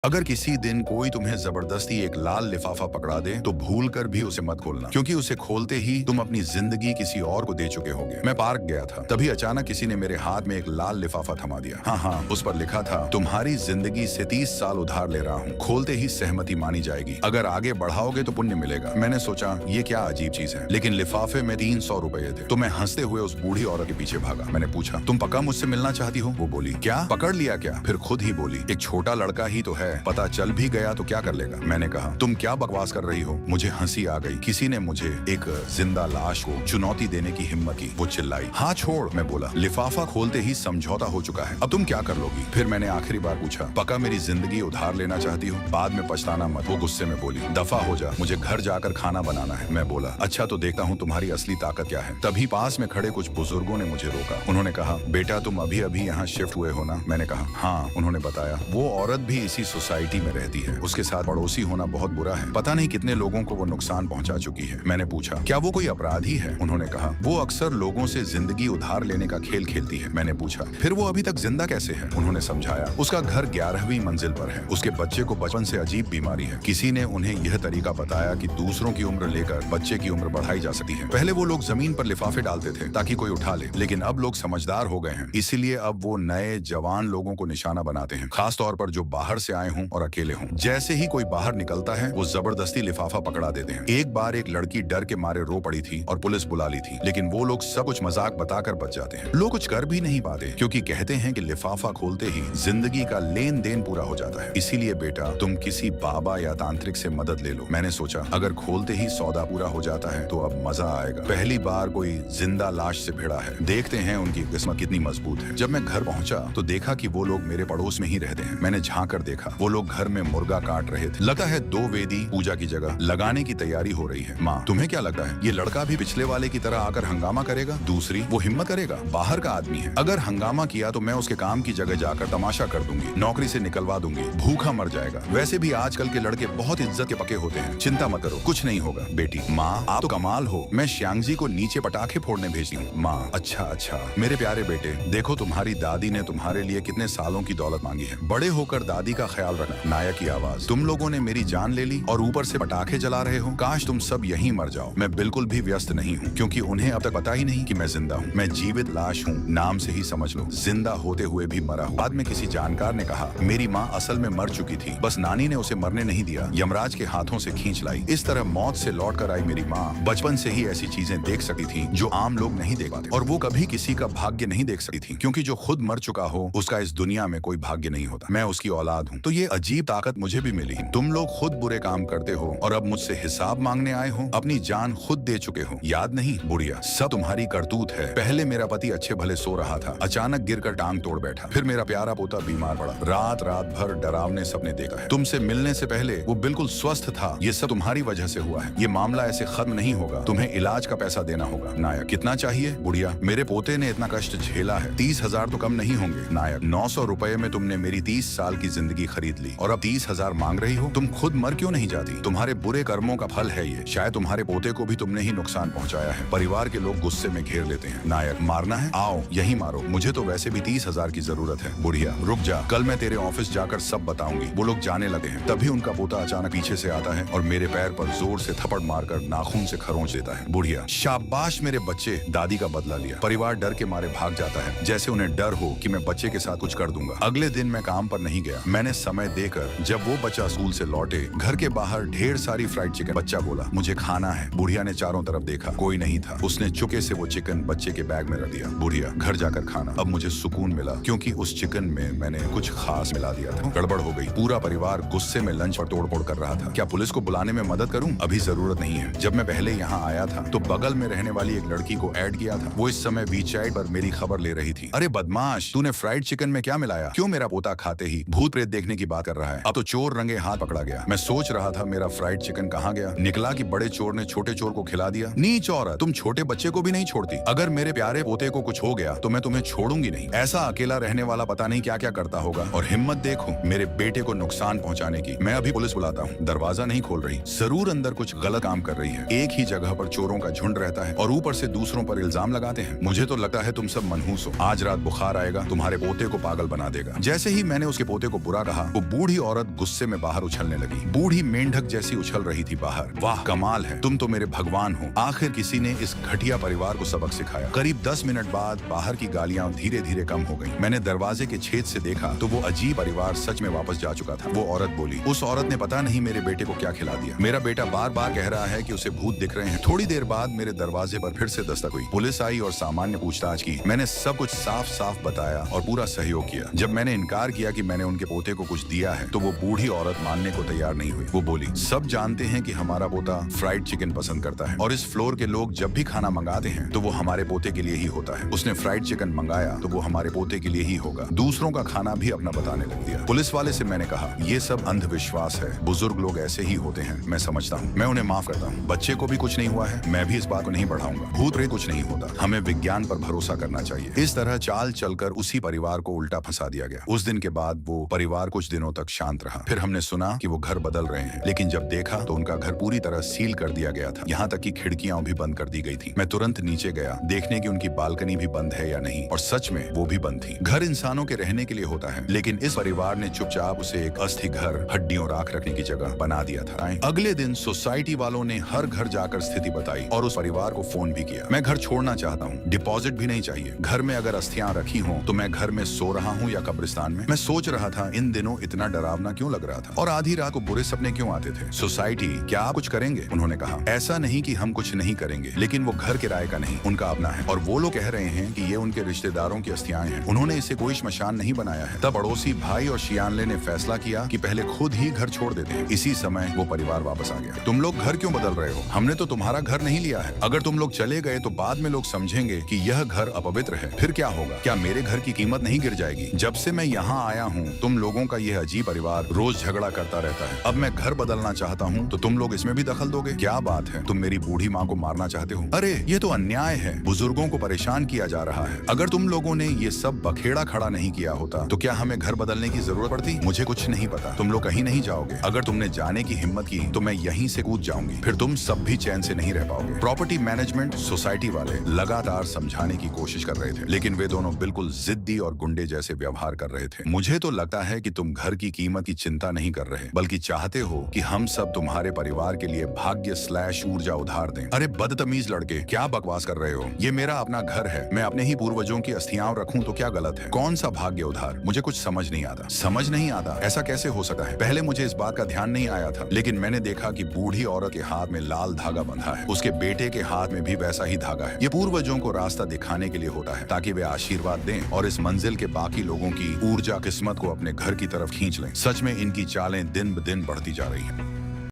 अगर किसी दिन कोई तुम्हें जबरदस्ती एक लाल लिफाफा पकड़ा दे तो भूल कर भी उसे मत खोलना, क्योंकि उसे खोलते ही तुम अपनी जिंदगी किसी और को दे चुके होगे। मैं पार्क गया था, तभी अचानक किसी ने मेरे हाथ में एक लाल लिफाफा थमा दिया। हाँ, उस पर लिखा था, तुम्हारी जिंदगी से 30 साल उधार ले रहा हूँ, खोलते ही सहमति मानी जाएगी, अगर आगे बढ़ाओगे तो पुण्य मिलेगा। मैंने सोचा ये क्या अजीब चीज है, लेकिन लिफाफे में 300 रुपए थे। तो मैं हंसते हुए उस बूढ़ी औरत के पीछे भागा। मैंने पूछा, तुम पक्का मुझसे मिलना चाहती हो? वो बोली, क्या पकड़ लिया क्या? फिर खुद ही बोली, एक छोटा लड़का ही तो है, पता चल भी गया तो क्या कर लेगा। मैंने कहा, तुम क्या बकवास कर रही हो? मुझे हंसी आ गई। किसी ने मुझे एक जिंदा लाश को चुनौती देने की हिम्मत की। वो चिल्लाई, हाँ छोड़। मैं बोला, लिफाफा खोलते ही समझौता हो चुका है, अब तुम क्या कर लोगी? फिर मैंने आखिरी बार पूछा, पक्का मेरी जिंदगी उधार लेना चाहती हो? बाद में पछताना मत। वो गुस्से में बोली, दफा हो जा, मुझे घर जाकर खाना बनाना है। मैं बोला, अच्छा तो देखता हूँ तुम्हारी असली ताकत क्या है। तभी पास में खड़े कुछ बुजुर्गों ने मुझे रोका। उन्होंने कहा, बेटा तुम अभी अभी यहाँ शिफ्ट हुए हो ना? मैंने कहा, हाँ। उन्होंने बताया, वो औरत भी इसी सोसाइटी में रहती है, उसके साथ पड़ोसी होना बहुत बुरा है, पता नहीं कितने लोगों को वो नुकसान पहुंचा चुकी है। मैंने पूछा, क्या वो कोई अपराधी है? उन्होंने कहा, वो अक्सर लोगों से जिंदगी उधार लेने का खेल खेलती है। मैंने पूछा, फिर वो अभी तक जिंदा कैसे है? उन्होंने समझाया, उसका घर 11वीं मंजिल पर है, उसके बच्चे को बचपन से अजीब बीमारी है। किसी ने उन्हें यह तरीका बताया कि दूसरों की उम्र लेकर बच्चे की उम्र बढ़ाई जा सकती है। पहले वो लोग जमीन पर लिफाफे डालते थे ताकि कोई उठा ले, लेकिन अब लोग समझदार हो गए हैं, इसीलिए अब वो नए जवान लोगों को निशाना बनाते हैं, खास तौर पर जो बाहर से आए हों और अकेले हों। जैसे ही कोई बाहर निकलता है वो जबरदस्ती लिफाफा पकड़ा देते हैं। एक बार एक लड़की डर के मारे रो पड़ी थी और पुलिस बुला ली थी, लेकिन वो लोग सब कुछ मजाक बताकर बच जाते हैं। लोग कुछ कर भी नहीं पाते, क्योंकि कहते हैं कि लिफाफा खोलते ही जिंदगी का लेन देन पूरा हो जाता है। इसीलिए बेटा तुम किसी बाबा या तांत्रिक से मदद ले लो। मैंने सोचा, अगर खोलते ही सौदा पूरा हो जाता है तो अब मजा आएगा। पहली बार कोई जिंदा लाश से भिड़ा है, देखते हैं उनकी किस्मत कितनी मजबूत है। जब मैं घर पहुंचा तो देखा कि वो लोग मेरे पड़ोस में ही रहते हैं। मैंने झांक कर देखा, वो लोग घर में मुर्गा काट रहे थे। लगता है 2 वेदी पूजा की जगह लगाने की तैयारी हो रही है। माँ, तुम्हें क्या लगता है ये लड़का भी पिछले वाले की तरह आकर हंगामा करेगा? दूसरी, वो हिम्मत करेगा, बाहर का आदमी है, अगर हंगामा किया तो मैं उसके काम की जगह जाकर तमाशा कर दूंगी, नौकरी से निकलवा दूंगी, भूखा मर जाएगा। वैसे भी आजकल के लड़के बहुत इज्जत के पके होते हैं, चिंता मत करो, कुछ नहीं होगा। बेटी, माँ आप तो कमाल हो, मैं श्यांगजी को नीचे पटाखे फोड़ने भेजती हूँ। माँ, अच्छा, मेरे प्यारे बेटे, देखो तुम्हारी दादी ने तुम्हारे लिए कितने सालों की दौलत मांगी है, बड़े होकर दादी का ख्याल रखना। नायक की आवाज, तुम लोगों ने मेरी जान ले ली और ऊपर से पटाखे जला रहे हो, काश तुम सब यहीं मर जाओ। मैं बिल्कुल भी व्यस्त नहीं हूँ, क्योंकि उन्हें अब तक पता ही नहीं कि मैं जिंदा हूँ। मैं जीवित लाश हूँ, नाम से ही समझ लो, जिंदा होते हुए भी मरा हूँ। बाद में किसी जानकार ने कहा, मेरी माँ असल में मर चुकी थी, बस नानी ने उसे मरने नहीं दिया, यमराज के हाथों से खींच लाई। इस तरह मौत से लौट कर आई मेरी माँ बचपन से ही ऐसी चीजें देख सकती थी जो आम लोग नहीं देख पाते, और वो कभी किसी का भाग्य नहीं देख सकती थी, क्योंकि जो खुद मर चुका हो उसका इस दुनिया में कोई भाग्य नहीं होता। मैं उसकी औलाद हूँ, तो ये अजीब ताकत मुझे भी मिली। तुम लोग खुद बुरे काम करते हो और अब मुझसे हिसाब मांगने आए हो, अपनी जान खुद दे चुके हो, याद नहीं? बुढ़िया, सब तुम्हारी करतूत है। पहले मेरा पति अच्छे भले सो रहा था, अचानक गिरकर टांग तोड़ बैठा, फिर मेरा प्यारा पोता बीमार पड़ा, रात भर डरावने सपने देखा है। तुमसे मिलने से पहले वो बिल्कुल स्वस्थ था, ये सब तुम्हारी वजह से हुआ है। ये मामला ऐसे खत्म नहीं होगा, तुम्हें इलाज का पैसा देना होगा। नायक, कितना चाहिए? बुढ़िया, मेरे पोते ने इतना कष्ट झेला है, 30,000 तो कम नहीं होंगे। नायक, 900 रुपए में तुमने मेरी 30 साल की जिंदगी खरीद ली और अब 30,000 मांग रही हो? तुम खुद मर क्यों नहीं जाती? तुम्हारे बुरे कर्मों का फल है ये, शायद तुम्हारे पोते को भी तुमने ही नुकसान पहुंचाया है। परिवार के लोग गुस्से में घेर लेते हैं। नायक, मारना है? आओ यही मारो, मुझे तो वैसे भी 30,000 की जरूरत है। बुढ़िया, रुक जा, कल मैं तेरे ऑफिस जाकर सब बताऊंगी। वो लोग जाने लगे हैं, तभी उनका पोता अचानक पीछे से आता है और मेरे पैर पर जोर से थप्पड़ मारकर नाखून से खरोंच देता है। बुढ़िया, शाबाश मेरे बच्चे, दादी का बदला लिया। परिवार डर के मारे भाग जाता है, जैसे उन्हें डर हो कि मैं बच्चे के साथ कुछ कर दूंगा। अगले दिन मैं काम पर नहीं गया। मैंने समय देकर जब वो बच्चा स्कूल से लौटे, घर के बाहर ढेर सारी फ्राइड चिकन। बच्चा बोला, मुझे खाना है। बुढ़िया ने चारों तरफ देखा, कोई नहीं था। उसने चुके से वो चिकन बच्चे के बैग में रख दिया। बुढ़िया, घर जाकर खाना। अब मुझे सुकून मिला, क्योंकि उस चिकन में मैंने कुछ खास मिला दिया था। गड़बड़ हो गई, पूरा परिवार गुस्से में लंच पर तोड़-फोड़ कर रहा था। क्या पुलिस को बुलाने में मदद करूं? अभी जरूरत नहीं है। जब मैं पहले यहाँ आया था तो बगल में रहने वाली एक लड़की को ऐड किया था, वो इस समय वीचैट पर मेरी खबर ले रही थी। अरे बदमाश, तूने फ्राइड चिकन में क्या मिलाया? क्यों मेरा पोता खाते ही भूत प्रेत देखने की बात कर रहा है? अब तो चोर रंगे हाथ पकड़ा गया। मैं सोच रहा था मेरा फ्राइड चिकन कहाँ गया, निकला कि बड़े चोर ने छोटे चोर को खिला दिया। नीच औरत, तुम छोटे बच्चे को भी नहीं छोड़ती। अगर मेरे प्यारे पोते को कुछ हो गया तो मैं तुम्हें छोड़ूंगी नहीं। ऐसा अकेला रहने वाला पता नहीं क्या क्या करता होगा, और हिम्मत देखो मेरे बेटे को नुकसान पहुंचाने की। मैं अभी पुलिस बुलाता हूँ। दरवाजा नहीं खोल रही, जरूर अंदर कुछ गलत काम कर रही है। एक ही जगह पर चोरों का झुंड रहता है और ऊपर से दूसरों पर इल्जाम लगाते हैं। मुझे तो लगता है तुम सब मनहूस हो। आज रात बुखार आएगा, तुम्हारे पोते को पागल बना देगा। जैसे ही मैंने उसके पोते को बुरा कहा, वो बूढ़ी औरत गुस्से में बाहर उछलने लगी। बूढ़ी मेंढक जैसी उछल रही थी बाहर। वाह कमाल है, तुम तो मेरे भगवान हो। आखिर किसी ने इस घटिया परिवार को सबक सिखाया। करीब 10 मिनट बाद बाहर की गालियां धीरे धीरे कम हो गई। मैंने दरवाजे के छेद से देखा तो वो अजीब परिवार सच में वापस जा चुका था। वो औरत बोली, उस औरत ने पता नहीं मेरे बेटे को क्या खिला दिया। मेरा बेटा बार बार कह रहा है कि उसे भूत दिख रहे हैं। थोड़ी देर बाद मेरे दरवाजे पर फिर से दस्तक हुई। पुलिस आई और सामान्य पूछताछ की। मैंने सब कुछ साफ साफ बताया और पूरा सहयोग किया। जब मैंने इनकार किया कि मैंने उनके पोते को कुछ दिया है तो वो बूढ़ी औरत मानने को तैयार नहीं हुई। वो बोली, सब जानते हैं कि हमारा पोता फ्राइड चिकन पसंद करता है और इस फ्लोर के लोग जब भी खाना मंगाते हैं तो वो हमारे पोते के लिए ही होता है। उसने फ्राइड चिकन मंगाया तो वो हमारे पोते के लिए ही होगा। दूसरों का खाना भी अपना बताने लग दिया। पुलिस वाले से मैंने कहा, ये सब अंधविश्वास है, बुजुर्ग लोग ऐसे ही होते हैं, मैं समझता हूँ, मैं उन्हें माफ करता हूँ। बच्चे को भी कुछ नहीं हुआ है, मैं भी इस बात को नहीं बढ़ाऊंगा। भूत प्रेत कुछ नहीं होता, हमें विज्ञान पर भरोसा करना चाहिए। इस तरह चाल चलकर उसी परिवार को उल्टा फंसा दिया गया। उस दिन के बाद वो परिवार कुछ दिनों तक शांत रहा। फिर हमने सुना कि वो घर बदल रहे हैं, लेकिन जब देखा तो उनका घर पूरी तरह सील कर दिया गया था। यहाँ तक कि खिड़कियां भी बंद कर दी गई थी। मैं तुरंत नीचे गया देखने की उनकी बालकनी भी बंद है या नहीं, और सच में वो भी बंद थी। घर इंसानों के रहने के लिए होता है, लेकिन इस परिवार ने चुपचाप उसे एक अस्थि घर, हड्डियों राख रखने की जगह बना दिया था। अगले दिन सोसाइटी वालों ने हर घर जाकर स्थिति बताई और उस परिवार को फोन भी किया। मैं घर छोड़ना चाहता हूँ, डिपॉजिट भी नहीं चाहिए। घर में अगर अस्थियां रखी हों तो मैं घर में सो रहा हूँ या कब्रिस्तान में। मैं सोच रहा था इन दिनों इतना डरावना क्यों लग रहा था और आधी रात को बुरे सपने क्यों आते थे। सोसाइटी, क्या आप कुछ करेंगे? उन्होंने कहा, ऐसा नहीं कि हम कुछ नहीं करेंगे, लेकिन वो घर किराए का नहीं, उनका अपना है और वो लोग कह रहे हैं कि ये उनके रिश्तेदारों की अस्थियां हैं। उन्होंने इसे कोई श्मशान नहीं बनाया है। तब पड़ोसी भाई और शियानले ने फैसला किया कि पहले खुद ही घर छोड़ देते हैं। इसी समय वो परिवार वापस आ गया। तुम लोग घर क्यों बदल रहे हो? हमने तो तुम्हारा घर नहीं लिया है। अगर तुम लोग चले गए तो बाद में लोग समझेंगे कि यह घर अपवित्र है। फिर क्या होगा? क्या मेरे घर की कीमत नहीं गिर जाएगी? जब से मैं यहाँ आया हूँ तुम लोगों का यह अजीब परिवार रोज झगड़ा करता रहता है। अब मैं घर बदलना चाहता हूँ तो तुम लोग इसमें भी दखल दोगे? क्या बात है, तुम मेरी बूढ़ी माँ को मारना चाहते हो? अरे ये तो अन्याय है, बुजुर्गों को परेशान किया जा रहा है। अगर तुम लोगों ने ये सब बखेड़ा खड़ा नहीं किया होता तो क्या हमें घर बदलने की जरूरत पड़ती? मुझे कुछ नहीं पता, तुम लोग कहीं नहीं जाओगे। अगर तुमने जाने की हिम्मत की तो मैं यहीं से कूद जाऊंगी, फिर तुम सब भी चैन से नहीं रह पाओगे। प्रॉपर्टी मैनेजमेंट सोसाइटी वाले लगातार समझाने की कोशिश कर रहे थे, लेकिन वे दोनों बिल्कुल जिद्दी और गुंडे जैसे व्यवहार कर रहे थे। मुझे तो लगता है कि तुम घर की कीमत की चिंता नहीं कर रहे, बल्कि चाहते हो कि हम सब तुम्हारे परिवार के लिए भाग्य/ऊर्जा उधार दें। अरे बदतमीज लड़के, क्या बकवास कर रहे हो? ये मेरा अपना घर है, मैं अपने ही पूर्वजों की अस्थियां रखूं तो क्या गलत है? कौन सा भाग्य उधार? मुझे कुछ समझ नहीं आता। समझ नहीं आता? ऐसा कैसे हो सकता है? पहले मुझे इस बात का ध्यान नहीं आया था, लेकिन मैंने देखा कि बूढ़ी औरत के हाथ में लाल धागा बंधा है, उसके बेटे के हाथ में भी वैसा ही धागा है। ये पूर्वजों को रास्ता दिखाने के लिए होता है, ताकि वे आशीर्वाद दें और इस मंजिल के बाकी लोगों की ऊर्जा किस्मत को अपने घर की तरफ खींच लें। सच में इनकी चालें दिन ब दिन बढ़ती जा रही हैं।